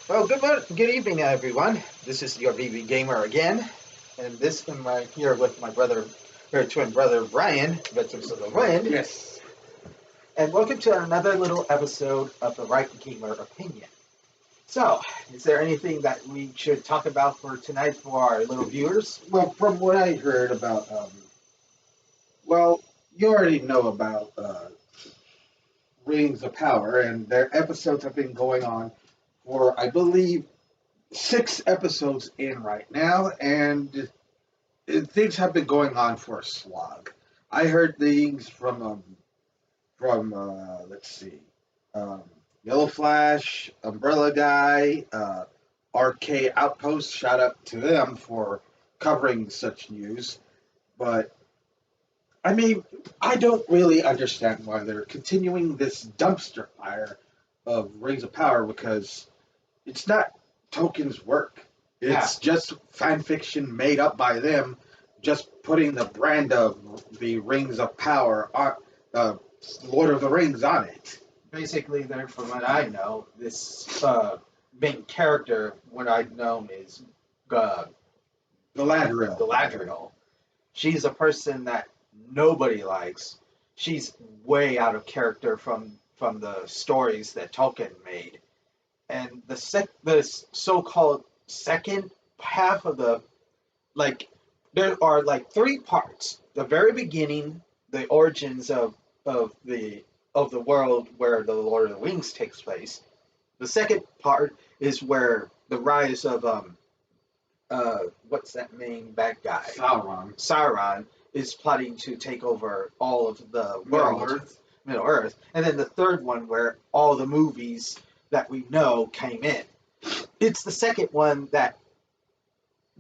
Well, good evening, everyone. This is your BBGamer again, and this I'm here with my brother, or twin brother Brian, Ventus of the Wind. Yes. And welcome to another little episode of the Right Gamer Opinion. So, is there anything that we should talk about for tonight for our little viewers? Well, from what I heard about, well, you already know about Rings of Power, and their episodes have been going on for, I believe, 6 episodes in right now, and things have been going on for a slog. I heard things from let's see, um, Yellow Flash, Umbrella Guy, RK Outpost. Shout out to them for covering such news. But I mean, I don't really understand why they're continuing this dumpster fire of Rings of Power because it's not Tolkien's work. It's just fan fiction made up by them, just putting the brand of the Rings of Power on, Lord of the Rings on it. Basically, there, from what I know, this main character, what I've known is uh, Galadriel. Galadriel. She's a person that nobody likes. She's way out of character from the stories that Tolkien made. And the so-called second half of the, like, there are like three parts. The very beginning, the origins of the world where the Lord of the Rings takes place. The second part is where the rise of what's that main bad guy? Sauron is plotting to take over all of the world, Middle Earth. And then the third one where all the movies that we know came in. It's the second one that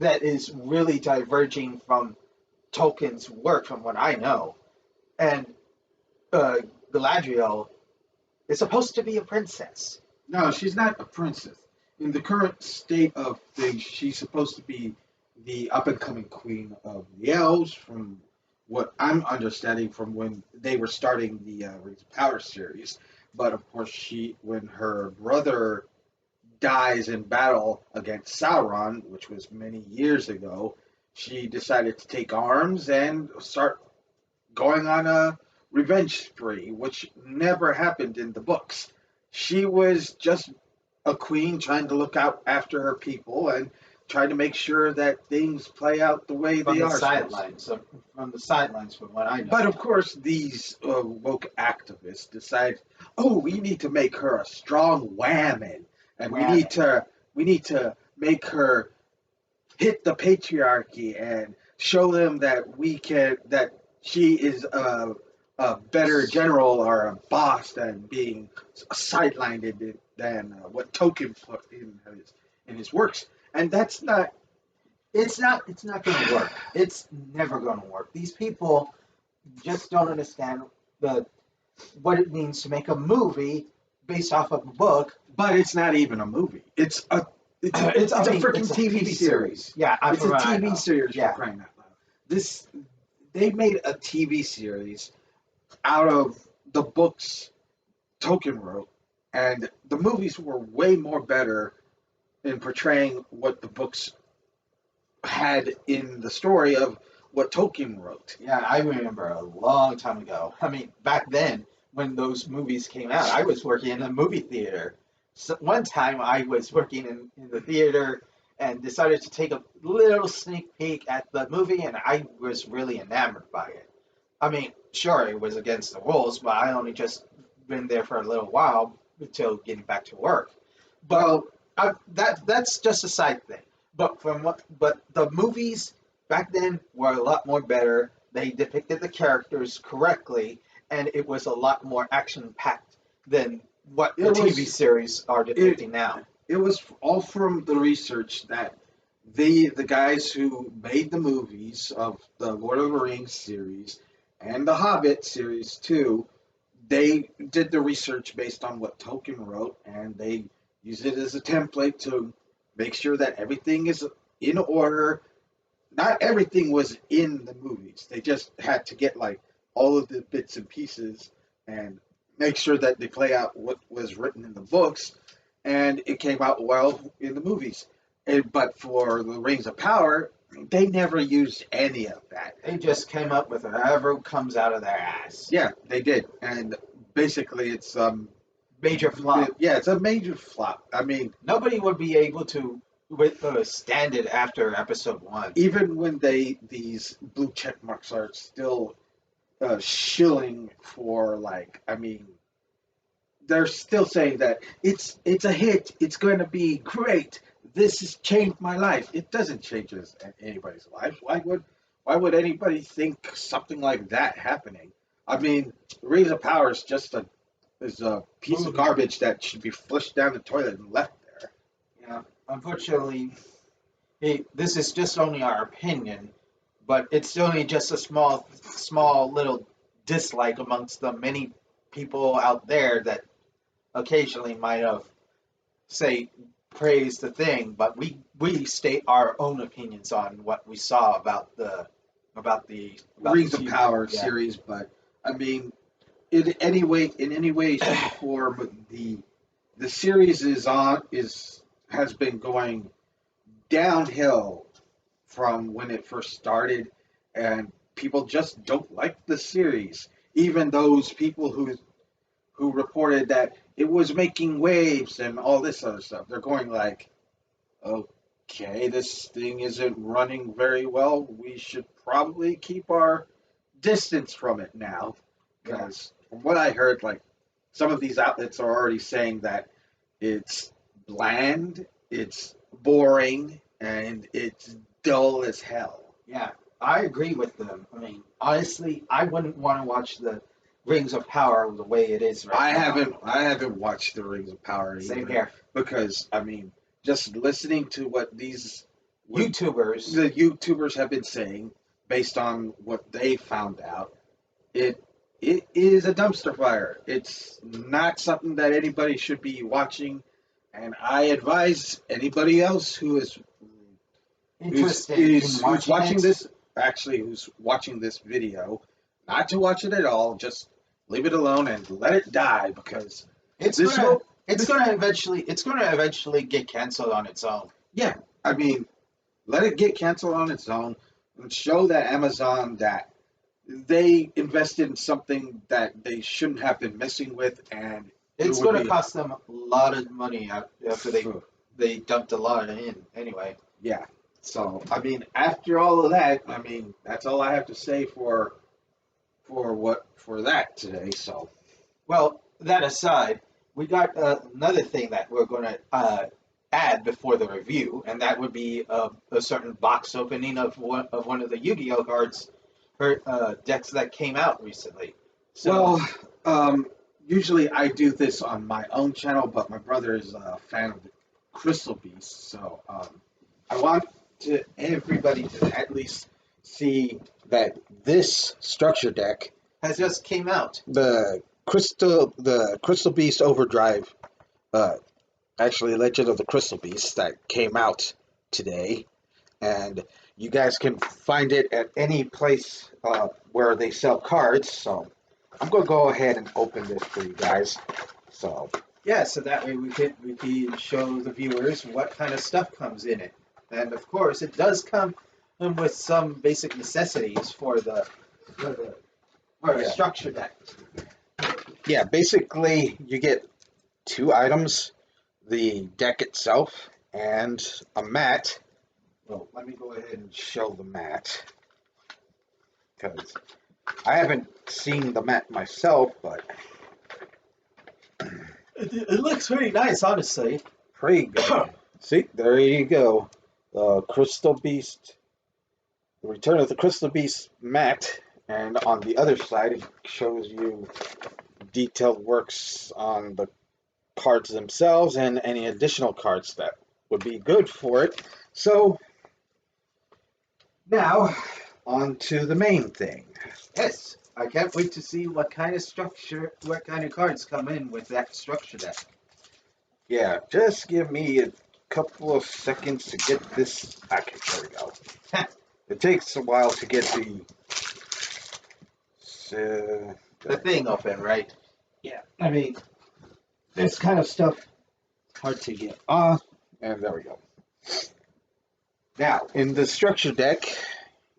is really diverging from Tolkien's work, from what I know. And Galadriel is supposed to be a princess. No, she's not a princess. In the current state of things, she's supposed to be the up and coming queen of the elves, from what I'm understanding from when they were starting the Rings of Power series. But of course, when her brother dies in battle against Sauron, which was many years ago, she decided to take arms and start going on a revenge spree, which never happened in the books. She was just a queen trying to look out after her people and trying to make sure that things play out the way From they the are. sidelines, from the sidelines, from what I know. But of course, these woke activists decide, oh, we need to make her a strong woman, and we need to make her hit the patriarchy and show them that she is a better general or a boss than being sidelined than what Tolkien put in his works, and that's not. It's not going to work. It's never going to work. These people just don't understand what it means to make a movie based off of a book. But it's not even a movie. It's a freaking TV series. Yeah, it's a TV series for crying out loud. They made a TV series out of the books Tolkien wrote, and the movies were way more better in portraying what the books had in the story of what Tolkien wrote. Yeah, I remember a long time ago. I mean, back then, when those movies came out, I was working in a movie theater. So one time I was working in the theater and decided to take a little sneak peek at the movie, and I was really enamored by it. I mean, sure, it was against the rules, but I only just been there for a little while until getting back to work. But that's just a side thing. But the movies back then were a lot more better. They depicted the characters correctly, and it was a lot more action packed than what the TV series are depicting now. It was all from the research that the guys who made the movies of the Lord of the Rings series and the Hobbit series too. They did the research based on what Tolkien wrote, and they used it as a template to make sure that everything is in order. Not everything was in the movies. They just had to get like all of the bits and pieces and make sure that they play out what was written in the books. and it came out well in the movies. But for the Rings of Power, they never used any of that. They just came up with whatever comes out of their ass. Yeah, they did, and basically it's Major flop. yeah, it's a major flop. I mean, Nobody would be able to stand it after episode 1. even when these blue check marks are still shilling for like, I mean, they're still saying that it's a hit. It's going to be great. This has changed my life. It doesn't change anybody's life. Why would anybody think something like that happening? I mean, Rings of Power is a piece of garbage that should be flushed down the toilet and left there. Yeah, unfortunately, this is just only our opinion, but it's only just a small little dislike amongst the many people out there that occasionally might have say praised the thing, but we state our own opinions on what we saw about the Rings of TV. Power Yeah. series, but I mean, in any way, shape, or form, the series has been going downhill from when it first started, and people just don't like the series. Even those people who reported that it was making waves and all this other stuff, they're going like, okay, this thing isn't running very well. We should probably keep our distance from it now, because from what I heard, like some of these outlets are already saying that it's bland, it's boring, and it's dull as hell. Yeah, I agree with them. I mean, honestly, I wouldn't want to watch the Rings of Power the way it is right now. I haven't watched the Rings of Power Same either, here. because I mean, just listening to what the YouTubers. YouTubers have been saying based on what they found out, it is a dumpster fire. It's not something that anybody should be watching, and I advise anybody else who's Interested in watching it? this, actually who's watching this video, not to watch it at all. Just leave it alone and let it die, because It's this gonna will, it's gonna eventually get canceled on its own. yeah, I mean, let it get canceled on its own and show that Amazon that they invested in something that they shouldn't have been messing with, and It's going to cost them a lot of money after they dumped a lot in anyway. Yeah. So I mean, after all of that, I mean, that's all I have to say for that today. So, well, that aside, we got another thing that we're going to add before the review, and that would be a certain box opening of one of the Yu-Gi-Oh cards or decks that came out recently. So, well, usually I do this on my own channel, but my brother is a fan of the Crystal Beast, so I want everybody to at least see that this structure deck has just came out. The Crystal Beast Overdrive, actually Legend of the Crystal Beast, that came out today, and you guys can find it at any place where they sell cards. So I'm gonna go ahead and open this for you guys. So yeah, so that way we can show the viewers what kind of stuff comes in it, and of course it does come with some basic necessities for a structure deck. Yeah, basically you get 2 items: the deck itself and a mat. Well, let me go ahead and show the mat, because I haven't seen the mat myself, but it looks pretty nice, honestly. pretty good. See, there you go. The Crystal Beast, the Return of the Crystal Beast mat, and on the other side it shows you detailed works on the cards themselves and any additional cards that would be good for it. So now on to the main thing. Yes, I can't wait to see what kind of cards come in with that structure deck. Yeah, just give me a couple of seconds to get this. Okay, there we go. It takes a while to get the thing open, right? Yeah, I mean, this kind of stuff hard to get off, and there we go. Now, in the structure deck,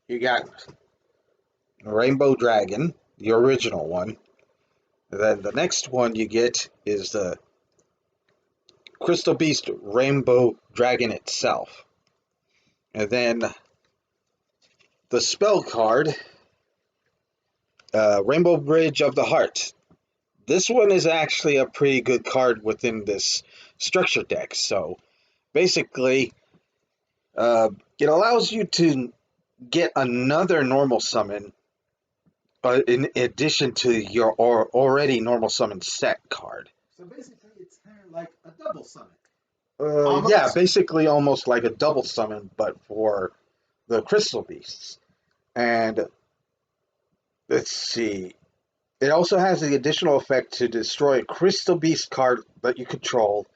you got Rainbow Dragon, the original one. And then the next one you get is the Crystal Beast Rainbow Dragon itself. And then the spell card, Rainbow Bridge of the Heart. This one is actually a pretty good card within this structure deck. So basically, it allows you to get another normal summon in addition to your already normal summon set card. So basically, it's kind of like a double summon. Yeah, basically almost like a double summon, but for the Crystal Beasts. And let's see. It also has the additional effect to destroy a Crystal Beast card that you control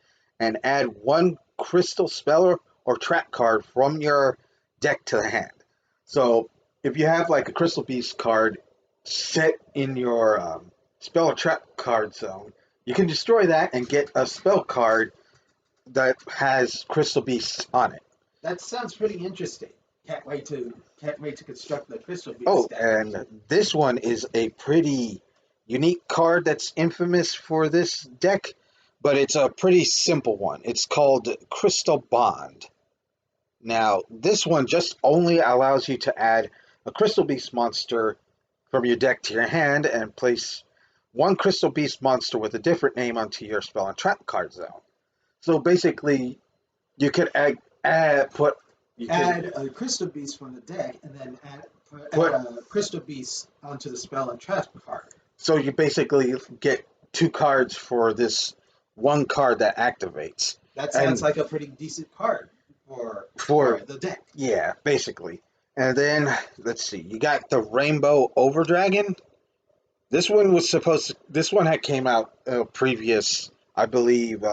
and add one Crystal Spell or Trap card from your deck to the hand. So if you have like a Crystal Beast card set in your spell or trap card zone, you can destroy that and get a spell card that has Crystal Beasts on it. That sounds pretty interesting. Can't wait to construct the Crystal Beast. Oh, and this one is a pretty unique card that's infamous for this deck, but it's a pretty simple one. It's called Crystal Bond. Now, this one just only allows you to add a Crystal Beast monster from your deck to your hand and place one Crystal Beast monster with a different name onto your spell and trap card zone. So basically, you could add a Crystal Beast from the deck and then put a Crystal Beast onto the spell and trap card. So you basically get two cards for this one card that activates. That sounds like a pretty decent card for the deck. Yeah, basically. And then, let's see, you got the Rainbow Overdragon. This one had came out previous, I believe,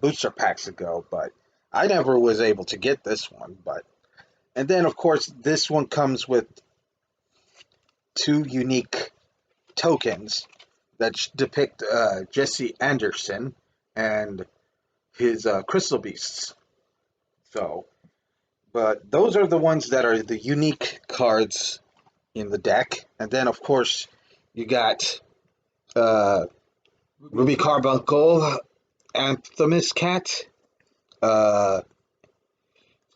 booster packs ago, but I never was able to get this one. And then, of course, this one comes with two unique tokens that depict Jesse Anderson and his Crystal Beasts. But those are the ones that are the unique cards in the deck. And then, of course, you got Ruby Carbuncle, Anthemis Cat,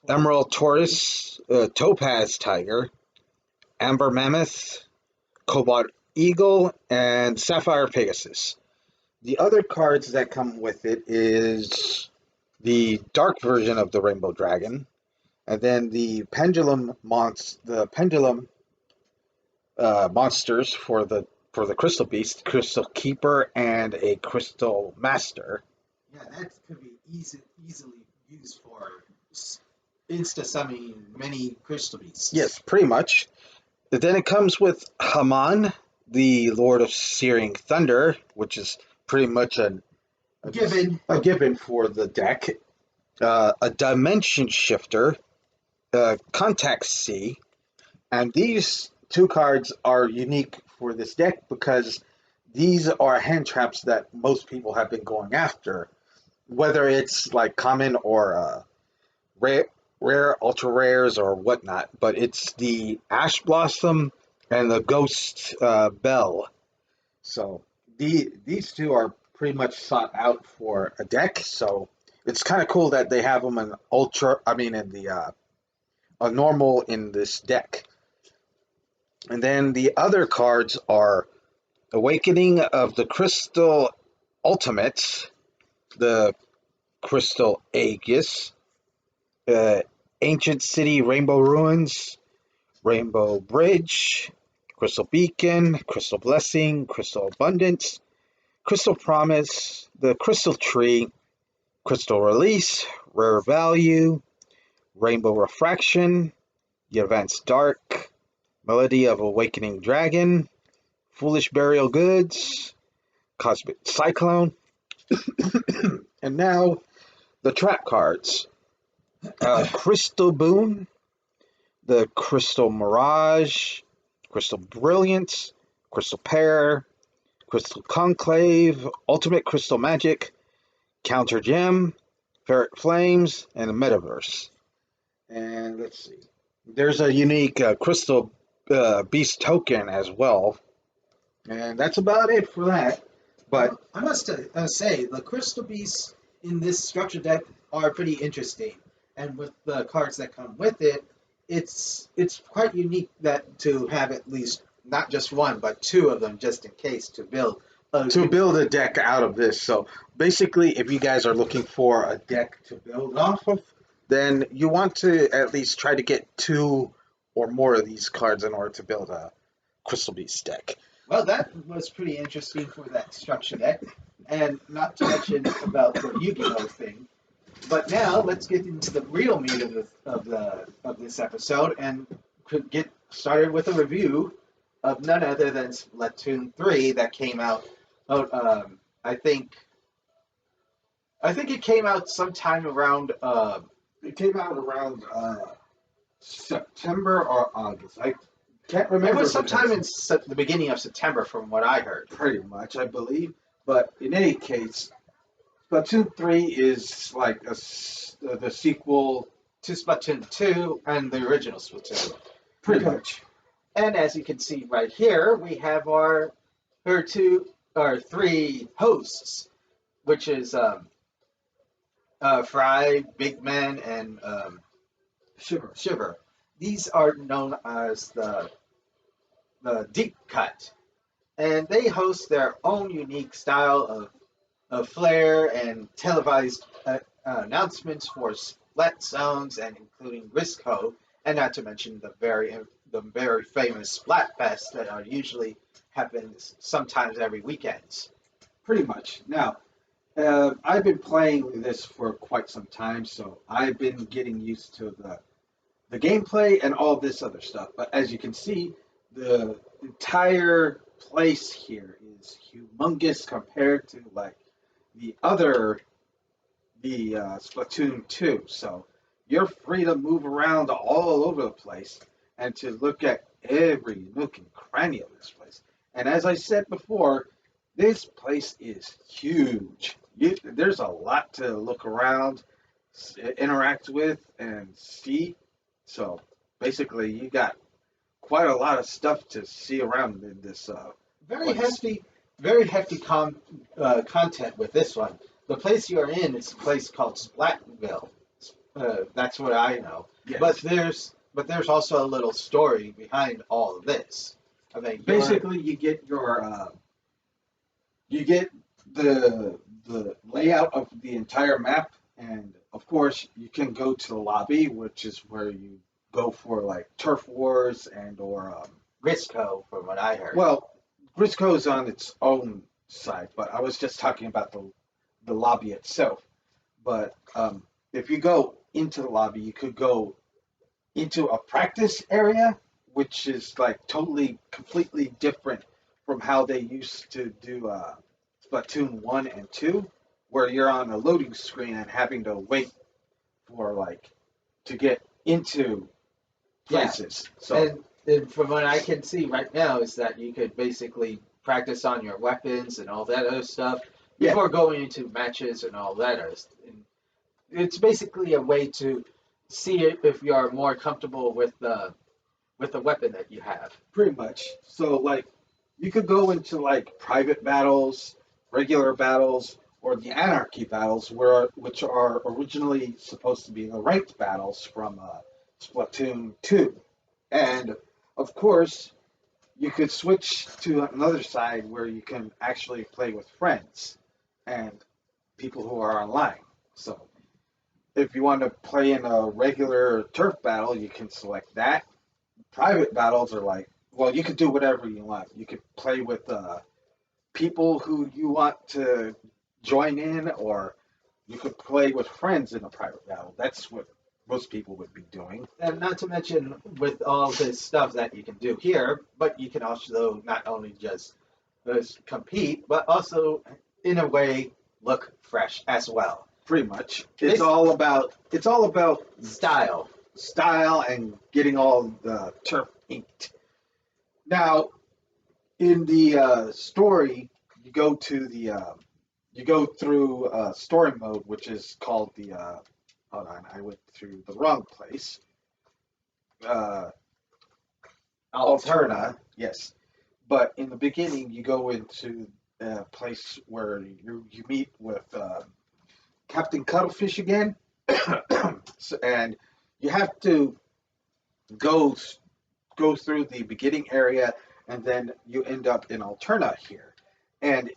Emerald Tortoise, Topaz Tiger, Amber Mammoth, Cobalt Eagle, and Sapphire Pegasus. The other cards that come with it is the dark version of the Rainbow Dragon, and then the pendulum monsters for the Crystal Beast, Crystal Keeper, and a Crystal Master. Yeah, that could be easily used for insta summoning many Crystal Beasts. Yes, pretty much. Then it comes with Haman, the Lord of Searing Thunder, which is pretty much a given for the deck. A Dimension Shifter, Contact C, and these two cards are unique for this deck because these are hand traps that most people have been going after, whether it's like common or rare, ultra rares or whatnot. But it's the Ash Blossom and the Ghost Bell. So these two are pretty much sought out for a deck. So it's kind of cool that they have them in a normal in this deck. And then the other cards are Awakening of the Crystal Ultimates, the Crystal Aegis, Ancient City Rainbow Ruins, Rainbow Bridge, Crystal Beacon, Crystal Blessing, Crystal Abundance, Crystal Promise, the Crystal Tree, Crystal Release, Rare Value, Rainbow Refraction, The Advanced Dark, Melody of Awakening Dragon, Foolish Burial Goods, Cosmic Cyclone, and now the trap cards. Crystal Boon, the Crystal Mirage, Crystal Brilliance, Crystal Pair, Crystal Conclave, Ultimate Crystal Magic, Counter Gem, Ferret Flames, and a Metaverse. And let's see. There's a unique Crystal Beast token as well. And that's about it for that. But I must say, the crystal beasts in this structure deck are pretty interesting, and with the cards that come with it, it's quite unique that to have at least not just one but two of them just in case to build a deck out of this. So basically, if you guys are looking for a deck to build off of, then you want to at least try to get two or more of these cards in order to build a Crystal Beast deck. Well, that was pretty interesting for that structure deck, and not to mention about the Yu-Gi-Oh thing. But now let's get into the real meat of this episode and could get started with a review of none other than Splatoon 3 that came out. I think it came out sometime around. It came out around September or August. I can't It remember. was sometime in the beginning of September, from what I heard. Pretty much, I believe. But in any case, Splatoon 3 is like the sequel. To Splatoon 2 and the original Splatoon. Pretty much. And as you can see right here, we have our three hosts, which is Fry, Big Man, and Shiver. These are known as the Deep Cut, and they host their own unique style of flair and televised announcements for splat zones, and including Risco, and not to mention the very famous Splatfest that are usually happens sometimes every weekends. Pretty much. Now, I've been playing this for quite some time, so I've been getting used to the gameplay and all this other stuff. But as you can see, the entire place here is humongous compared to like the Splatoon 2. So you're free to move around all over the place and to look at every nook and cranny of this place. And as I said before, this place is huge. There's a lot to look around, interact with, and see. So basically, you got quite a lot of stuff to see around in this. Very hefty content with this one. The place you are in is a place called Splatville. That's what I know. Yes. But there's also a little story behind all of this. I mean, basically, you get the layout of the entire map, and of course, you can go to the lobby, which is where you go for like turf wars or Risco, from what I heard. Well, Risco is on its own side, but I was just talking about the lobby itself. But if you go into the lobby, you could go into a practice area, which is like completely different from how they used to do Splatoon 1 and 2, where you're on a loading screen and having to wait for to get into places. Yeah. So and from what I can see right now is that you could basically practice on your weapons and all that other stuff before going into matches and all that other stuff. It's basically a way to see if you are more comfortable with the weapon that you have. Pretty much. So you could go into private battles, regular battles, or the anarchy battles, which are originally supposed to be the ranked battles from Splatoon 2. And of course, you could switch to another side where you can actually play with friends and people who are online. So if you want to play in a regular turf battle, you can select that. Private battles are you could do whatever you want. You could play with people who you want to join in, or you could play with friends in a private battle. That's what most people would be doing. And not to mention with all this stuff that you can do here, but you can also not only just compete, but also in a way look fresh as well. Pretty much. It's all about style and getting all the turf inked. Now, in the story, you go to you go through story mode, which is called the hold on, I went through the wrong place. Uh, Alterna, yes. But in the beginning, you go into a place where you meet with Captain Cuttlefish again, and you have to go go through the beginning area, and then you end up in Alterna here. And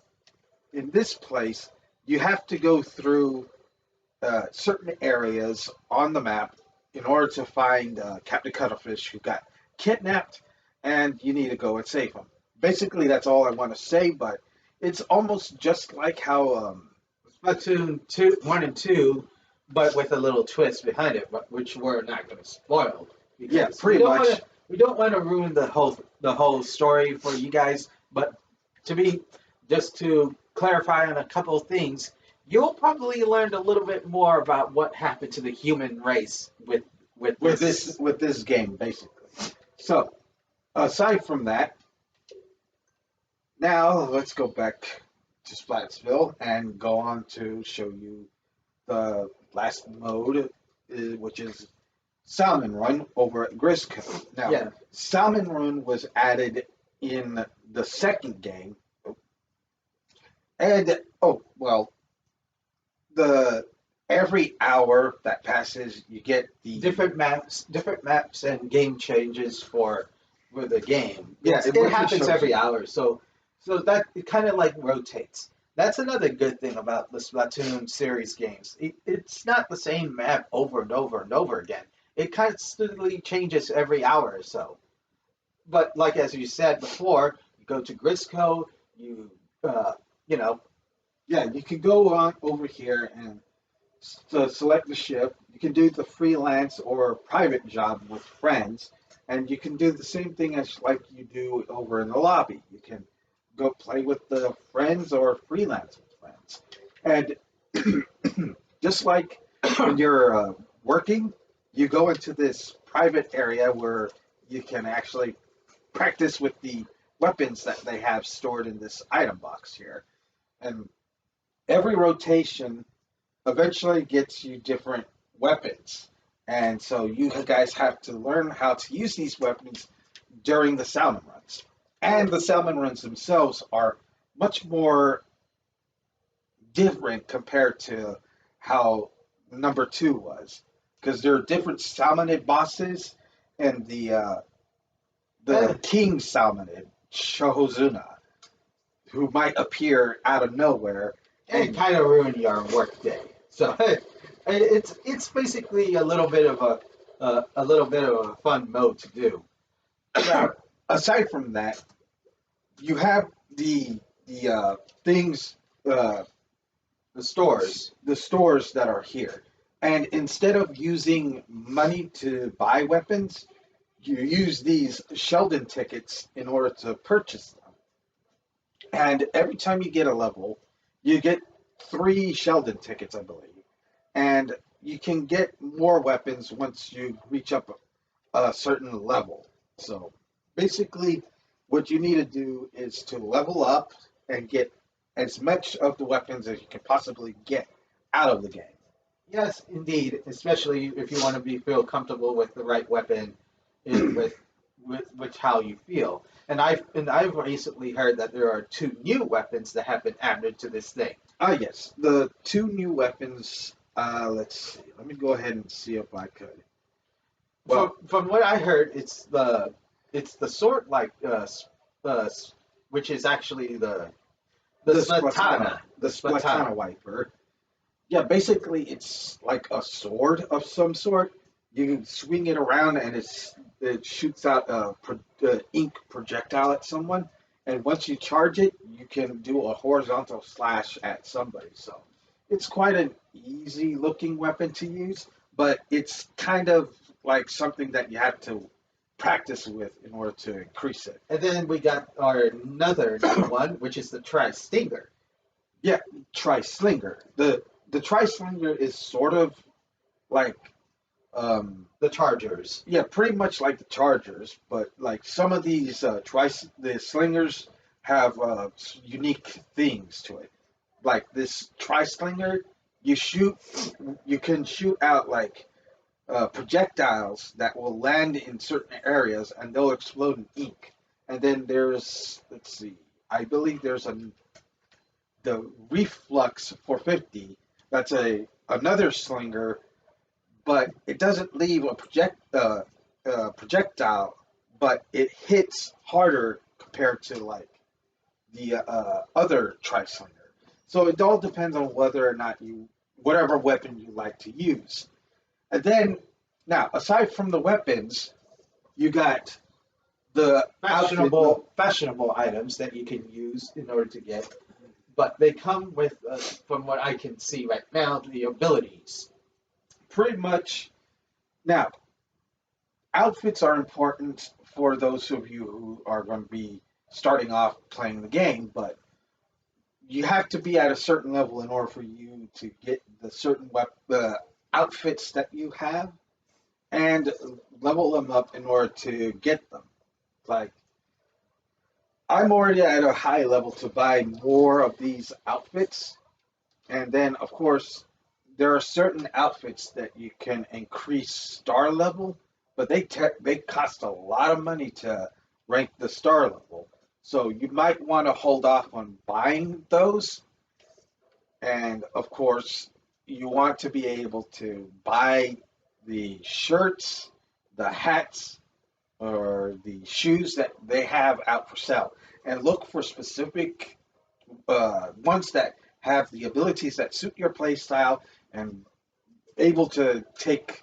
in this place, you have to go through certain areas on the map in order to find Captain Cuttlefish who got kidnapped, and you need to go and save him. Basically, that's all I want to say, but it's almost just like how Splatoon 2, 1 and 2, but with a little twist behind it, which we're not going to spoil yeah, because pretty much. we don't want to ruin the whole story for you guys. But to be just to clarify on a couple of things, you'll probably learn a little bit more about what happened to the human race with this. With this game, basically. So, aside from that, now let's go back to Splatsville and go on to show you the last mode, which is Salmon Run over at Grisco. Now, Yeah. Salmon Run was added in the second game, and oh well, the every hour that passes, you get the Different maps and game changes for the game. yeah, It happens every hour, so that it kind of like rotates. That's another good thing about the Splatoon series games. It's not the same map over and over and over again. It constantly changes every hour or so. But like as you said before, you go to Grisco, you you know, yeah, you can go on over here and select the ship. You can do the freelance or private job with friends, and you can do the same thing as like you do over in the lobby. You can go play with the friends or freelance with friends, and just like when you're working, you go into this private area where you can actually practice with the weapons that they have stored in this item box here, and every rotation eventually gets you different weapons. And so you guys have to learn how to use these weapons during the salmon runs. And the salmon runs themselves are much more different compared to how number two was. Because there are different salmonid bosses, and the king salmonid, Shohozuna, who might appear out of nowhere and kind of ruin your work day. So it's basically a little bit of a fun mode to do. now, aside from that, you have the things, uh, the stores that are here, and instead of using money to buy weapons, you use these Sheldon tickets in order to purchase them. And every time you get a level, you get 3 Sheldon tickets, I believe, and you can get more weapons once you reach up a certain level. So basically, what you need to do is to level up and get as much of the weapons as you can possibly get out of the game. Yes, indeed, especially if you want to feel comfortable with the right weapon, in, with how you feel. And I've recently heard that there are 2 new weapons that have been added to this thing. Ah, yes, the 2 new weapons. Let's see. Let me go ahead and see if I could. Well, From what I heard, it's the sword like which is actually the Splatana. the Splatana wiper. Yeah, basically it's like a sword of some sort. You can swing it around and it shoots out a ink projectile at someone. And once you charge it, you can do a horizontal slash at somebody. So it's quite an easy looking weapon to use, but it's kind of like something that you have to practice with in order to increase it. And then we got our another new one, which is the Tri Stinger. Yeah, Tri-Slinger. The Tri-Slinger is sort of like The Chargers. yeah, pretty much like the Chargers, but like some of these the slingers have unique things to it. like this tri-slinger, you can shoot out like projectiles that will land in certain areas and they'll explode in ink. And then there's, let's see, I believe there's the Reflux 450. That's another slinger, but it doesn't leave a projectile, but it hits harder compared to like the other tri-slinger. So it all depends on whether or not whatever weapon you like to use. And then, now, aside from the weapons, you got the fashionable items that you can use in order to get, but they come with, from what I can see right now, the abilities. pretty much. Now, outfits are important for those of you who are going to be starting off playing the game, but you have to be at a certain level in order for you to get the certain outfits that you have and level them up in order to get them. Like, I'm already at a high level to buy more of these outfits. And then, of course, there are certain outfits that you can increase star level, but they cost a lot of money to rank the star level. So you might want to hold off on buying those. And of course, you want to be able to buy the shirts, the hats, or the shoes that they have out for sale. And look for specific ones that have the abilities that suit your play style and able to Take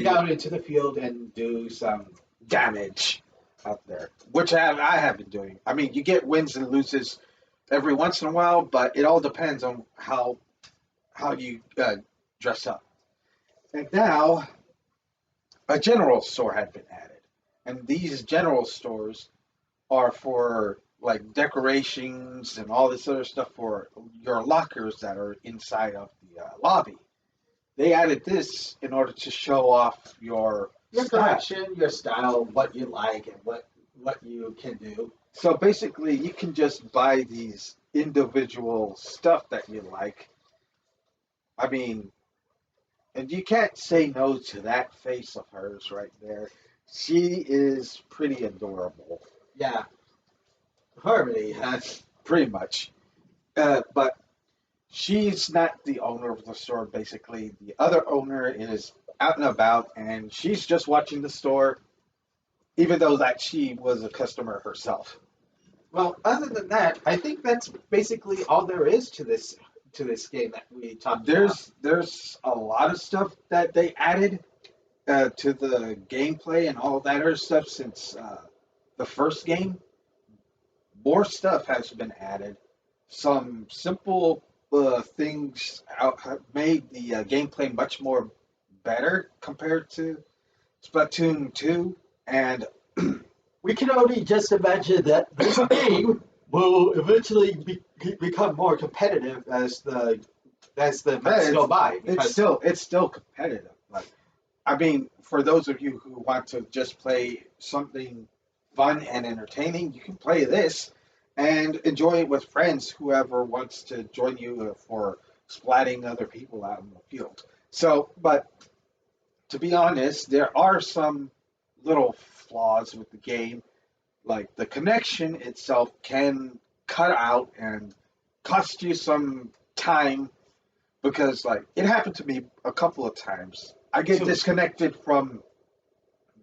out into the field and do some. damage out there, which I have been doing. I mean, you get wins and loses every once in a while, but it all depends on how you dress up. And now, a general store had been added, and these general stores are for like decorations and all this other stuff for your lockers that are inside of the lobby. They added this in order to show off Your style. collection, your style, what you like, and what you can do. So basically, you can just buy these individual stuff that you like. I mean, and you can't say no to that face of hers right there. She is pretty adorable, Yeah, harmony, huh? pretty much. But she's not the owner of the store, basically. The other owner is out and about, and she's just watching the store, even though that she was a customer herself. Well, other than that, I think that's basically all there is to this game that we talked about. There's a lot of stuff that they added to the gameplay and all that other stuff since the first game. More stuff has been added. Some simple things have made the gameplay much more better compared to Splatoon 2. And We can only just imagine that this game will eventually become more competitive as the months go by. it's still competitive. Like, I mean, for those of you who want to just play something fun and entertaining, you can play this and enjoy it with friends, whoever wants to join you for splatting other people out in the field. So, but to be honest, there are some little flaws with the game. Like the connection itself can cut out and cost you some time because, like, it happened to me a couple of times. I get disconnected from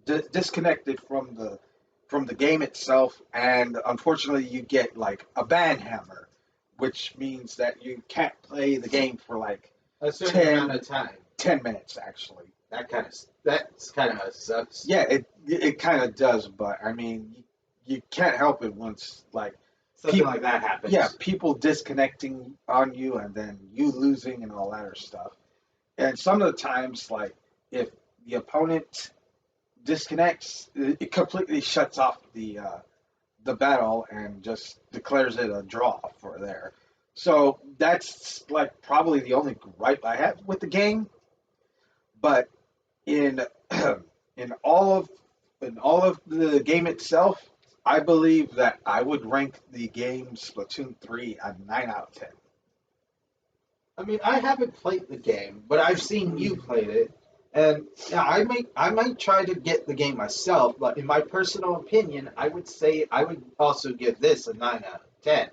the game itself, and unfortunately, you get like a ban hammer, which means that you can't play the game for like A certain amount of time. 10 minutes actually. That's kind of sucks. Yeah, it kind of does, but I mean, you can't help it once like Something like that happens. yeah, people disconnecting on you and then you losing and all that other stuff. And some of the times, like if the opponent disconnects, it completely shuts off the battle and just declares it a draw for there. So that's like probably the only gripe I have with the game. But in in all of the game itself, I believe that I would rank the game Splatoon 3 a 9 out of 10. I mean, I haven't played the game, but I've seen you play it, and yeah, I might try to get the game myself. But in my personal opinion, I would say I would also give this a 9 out of 10.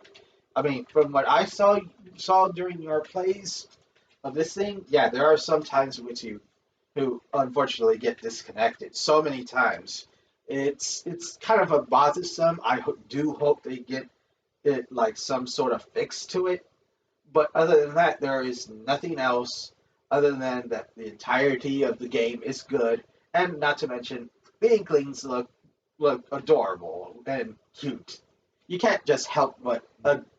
I mean, from what I saw during your plays of this thing, yeah, there are some times in which you who unfortunately get disconnected so many times. It's kind of a bothersome. Do hope they get it like some sort of fix to it, but other than that, there is nothing else other than that the entirety of the game is good, and not to mention the Inklings look adorable and cute. You can't just help but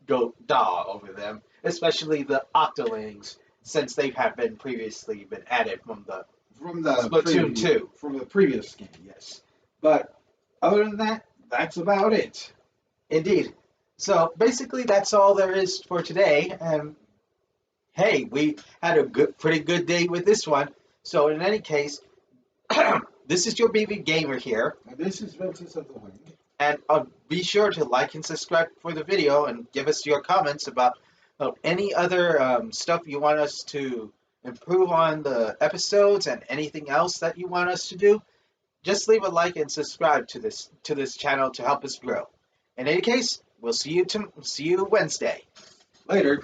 go daw over them, especially the Octolings, since they have been previously been added from the from the Splatoon 2. from the previous game, yes. But other than that, that's about it. Indeed. So basically, that's all there is for today. And hey, we had a pretty good day with this one. So in any case, this is your BBGamer here, And this is Ventus of the Wing. and be sure to like and subscribe for the video, and give us your comments about any other stuff you want us to improve on the episodes, and anything else that you want us to do. Just leave a like and subscribe to this channel to help us grow. In any case, we'll see you Wednesday. Later.